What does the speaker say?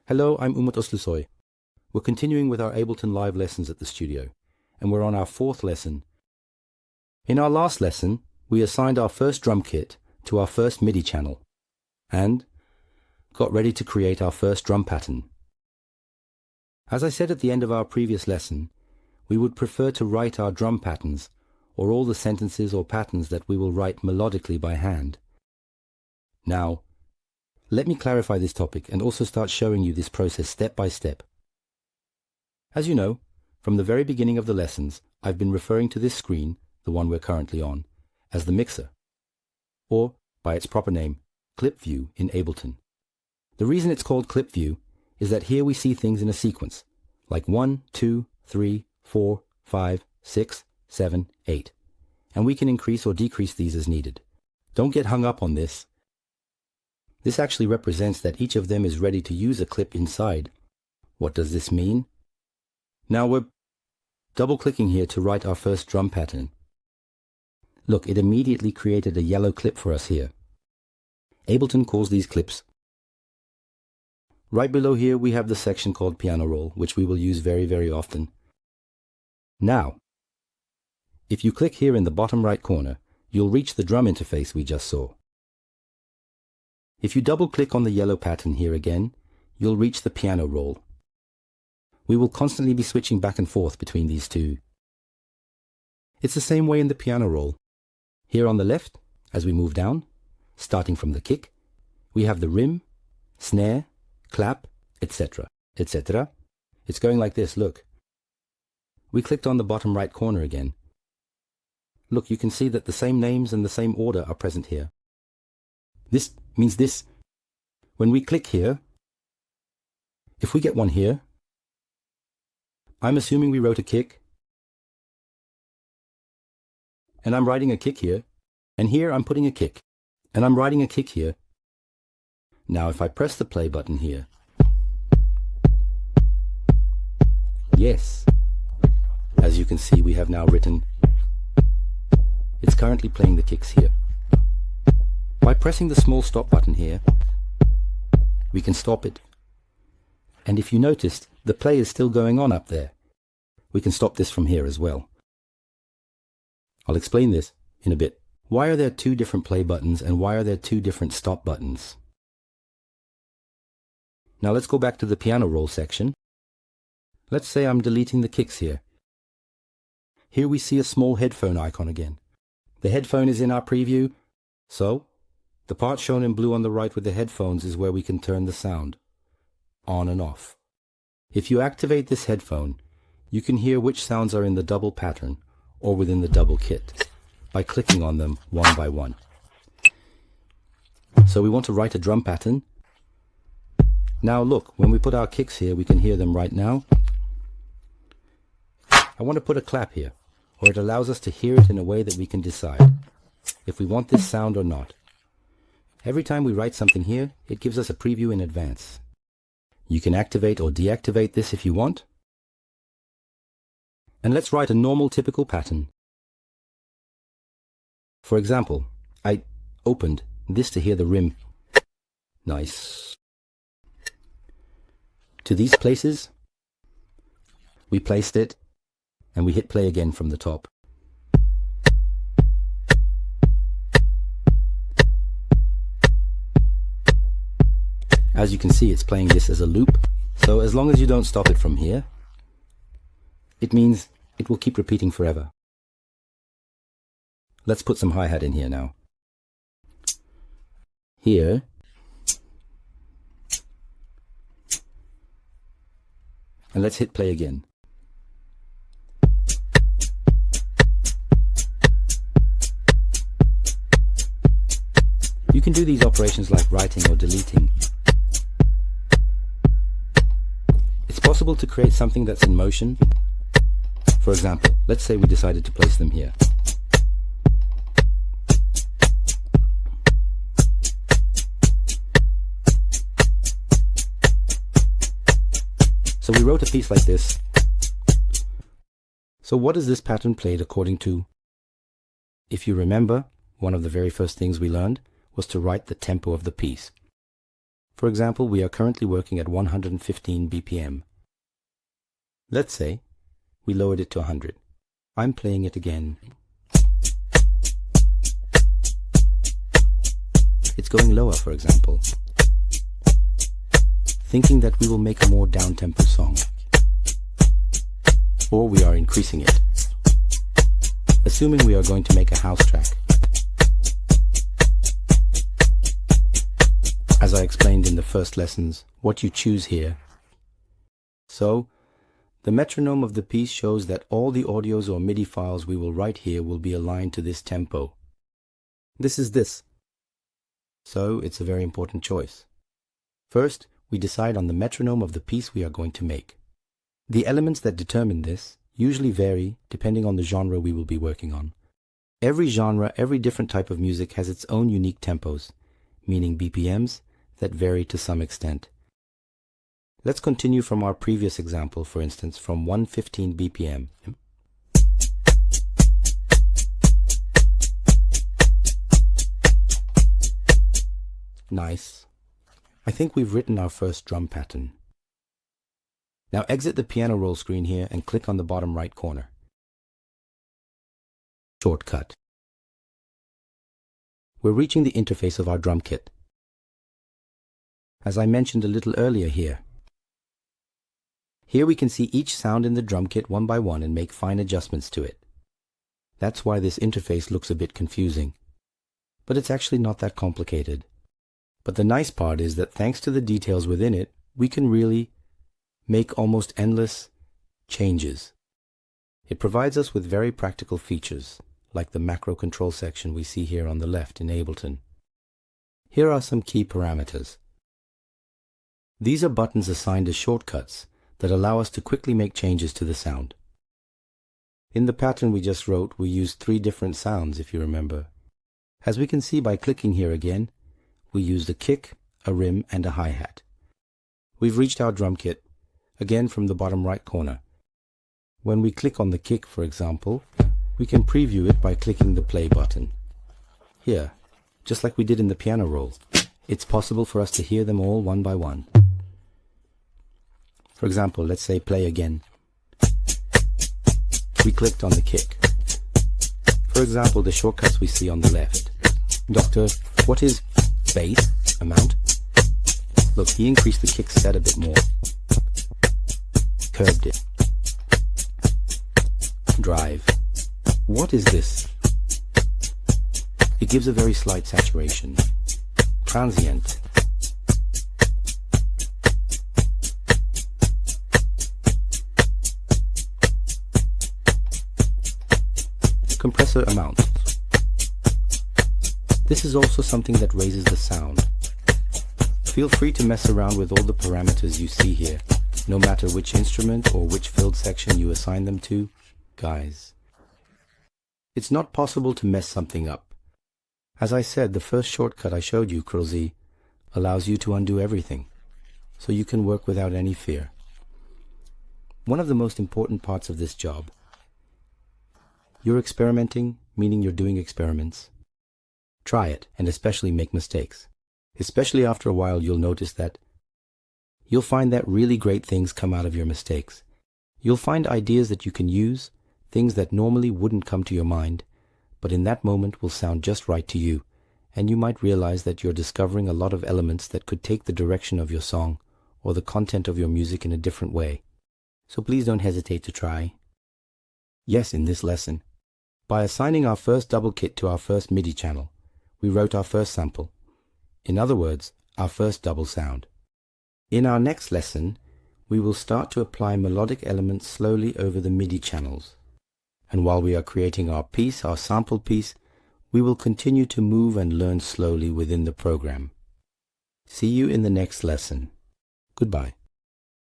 Hello, I'm Umut Uslusoy. We're continuing with our Ableton live lessons at the studio, and we're on our fourth lesson. In our last lesson, we assigned our first drum kit to our first MIDI channel, and got ready to create our first drum pattern. As I said at the end of our previous lesson, we would prefer to write our drum patterns, or all the sentences or patterns that we will write melodically by hand. Now, let me clarify this topic and also start showing you this process step by step. As you know, from the very beginning of the lessons, I've been referring to this screen, the one we're currently on, as the mixer, or by its proper name, clip view in Ableton. The reason it's called clip view is that here we see things in a sequence, like 1, 2, 3, 4, 5, 6, 7, 8, and we can increase or decrease these as needed. Don't get hung up on this. This actually represents that each of them is ready to use a clip inside. What does this mean? Now we're double-clicking here to write our first drum pattern. Look, it immediately created a yellow clip for us here. Ableton calls these clips. Right below here we have the section called piano roll, which we will use very, very often. Now, if you click here in the bottom right corner, you'll reach the drum interface we just saw. If you double-click on the yellow pattern here again, you'll reach the piano roll. We will constantly be switching back and forth between these two. It's the same way in the piano roll. Here on the left, as we move down, starting from the kick, we have the rim, snare, clap, etc., etc. It's going like this, look. We clicked on the bottom right corner again. Look, you can see that the same names and the same order are present here. This means this. When we click here, if we get one here, I'm assuming we wrote a kick, and I'm writing a kick here, and here I'm putting a kick, and I'm writing a kick here. Now if I press the play button here, yes, as you can see we have now written, it's currently playing the kicks here. By pressing the small stop button here, we can stop it. And if you noticed, the play is still going on up there. We can stop this from here as well. I'll explain this in a bit. Why are there two different play buttons and why are there two different stop buttons? Now let's go back to the piano roll section. Let's say I'm deleting the kicks here. Here we see a small headphone icon again. The headphone is in our preview, so the part shown in blue on the right with the headphones is where we can turn the sound on and off. If you activate this headphone, you can hear which sounds are in the double pattern or within the double kit by clicking on them one by one. So we want to write a drum pattern. Now look, when we put our kicks here, we can hear them right now. I want to put a clap here, or it allows us to hear it in a way that we can decide if we want this sound or not. Every time we write something here, it gives us a preview in advance. You can activate or deactivate this if you want. And let's write a normal typical pattern. For example, I opened this to hear the rim. Nice. To these places, we placed it, and we hit play again from the top. As you can see, it's playing this as a loop, so as long as you don't stop it from here, it means it will keep repeating forever. Let's put some hi-hat in here now. Here, and let's hit play again. You can do these operations like writing or deleting. It's possible to create something that's in motion. For example, let's say we decided to place them here. So we wrote a piece like this. So what is this pattern played according to? If you remember, one of the very first things we learned was to write the tempo of the piece. For example, we are currently working at 115 BPM. Let's say we lowered it to 100. I'm playing it again. It's going lower, for example, thinking that we will make a more down-tempo song. Or we are increasing it, assuming we are going to make a house track. As I explained in the first lessons, what you choose here. So, the metronome of the piece shows that all the audios or MIDI files we will write here will be aligned to this tempo. This is this. So, it's a very important choice. First, we decide on the metronome of the piece we are going to make. The elements that determine this usually vary depending on the genre we will be working on. Every genre, every different type of music has its own unique tempos, meaning BPMs, that vary to some extent. Let's continue from our previous example, for instance, from 115 BPM. Nice. I think we've written our first drum pattern. Now exit the piano roll screen here and click on the bottom right corner. Shortcut. We're reaching the interface of our drum kit. As I mentioned a little earlier here. Here we can see each sound in the drum kit one by one and make fine adjustments to it. That's why this interface looks a bit confusing. But it's actually not that complicated. But the nice part is that thanks to the details within it, we can really make almost endless changes. It provides us with very practical features, like the macro control section we see here on the left in Ableton. Here are some key parameters. These are buttons assigned as shortcuts that allow us to quickly make changes to the sound. In the pattern we just wrote, we used 3 different sounds, if you remember. As we can see by clicking here again, we used a kick, a rim, and a hi-hat. We've reached our drum kit, again from the bottom right corner. When we click on the kick, for example, we can preview it by clicking the play button. Here, just like we did in the piano roll, it's possible for us to hear them all one by one. For example, let's say play again. We clicked on the kick. For example, the shortcuts we see on the left. Doctor, what is bass amount? Look, he increased the kick set a bit more. Curved it. Drive. What is this? It gives a very slight saturation. Transient. Compressor amount. This is also something that raises the sound. Feel free to mess around with all the parameters you see here, no matter which instrument or which field section you assign them to, guys. It's not possible to mess something up. As I said, the first shortcut I showed you, Ctrl-Z, allows you to undo everything, so you can work without any fear. One of the most important parts of this job. You're experimenting, meaning you're doing experiments. Try it, and especially make mistakes. Especially after a while, you'll notice that you'll find that really great things come out of your mistakes. You'll find ideas that you can use, things that normally wouldn't come to your mind, but in that moment will sound just right to you, and you might realize that you're discovering a lot of elements that could take the direction of your song or the content of your music in a different way. So please don't hesitate to try. Yes, in this lesson, by assigning our first double kit to our first MIDI channel, we wrote our first sample. In other words, our first double sound. In our next lesson, we will start to apply melodic elements slowly over the MIDI channels. And while we are creating our piece, our sample piece, we will continue to move and learn slowly within the program. See you in the next lesson. Goodbye.